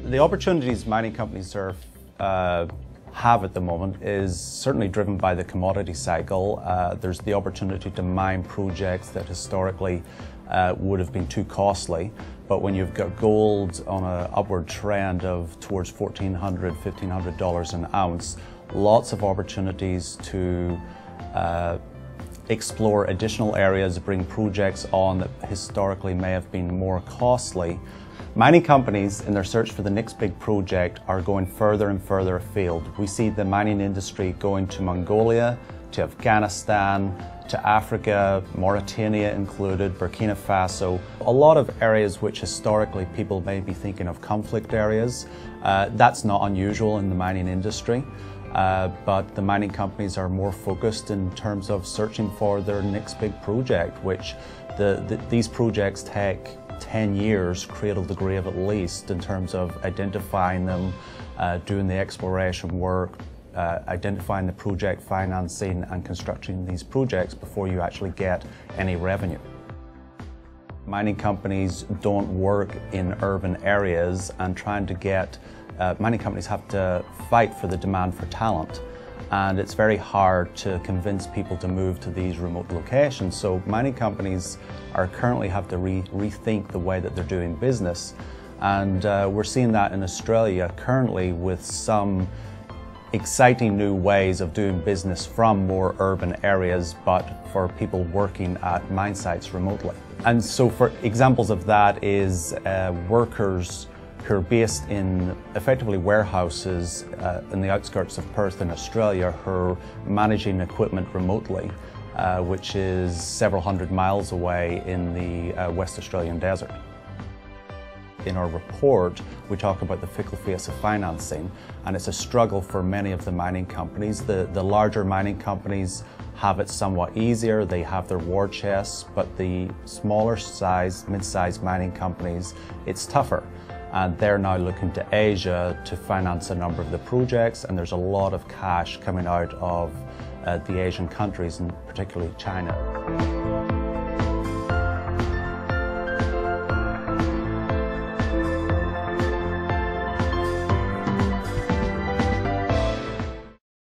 The opportunities mining companies have at the moment is certainly driven by the commodity cycle. There's the opportunity to mine projects that historically would have been too costly, but when you've got gold on an upward trend of towards $1,400, $1,500 an ounce, lots of opportunities to explore additional areas, bring projects on that historically may have been more costly. Mining companies, in their search for the next big project, are going further and further afield. We see the mining industry going to Mongolia, to Afghanistan, to Africa, Mauritania included, Burkina Faso. A lot of areas which historically people may be thinking of conflict areas. That's not unusual in the mining industry, but the mining companies are more focused in terms of searching for their next big project, which these projects take 10 years, cradle to grave at least, in terms of identifying them, doing the exploration work, identifying the project financing and constructing these projects before you actually get any revenue. Mining companies don't work in urban areas, and mining companies have to fight for the demand for talent. And it's very hard to convince people to move to these remote locations. So mining companies currently have to rethink the way that they're doing business. And we're seeing that in Australia currently with some exciting new ways of doing business from more urban areas, but for people working at mine sites remotely. And so for examples of that is workers who are based in effectively warehouses in the outskirts of Perth in Australia, who are managing equipment remotely, which is several hundred miles away in the West Australian desert. In our report, we talk about the fickle face of financing, and it's a struggle for many of the mining companies. The larger mining companies have it somewhat easier, they have their war chests, but the smaller size, mid-sized mining companies, it's tougher. And they're now looking to Asia to finance a number of the projects, and there's a lot of cash coming out of the Asian countries, and particularly China.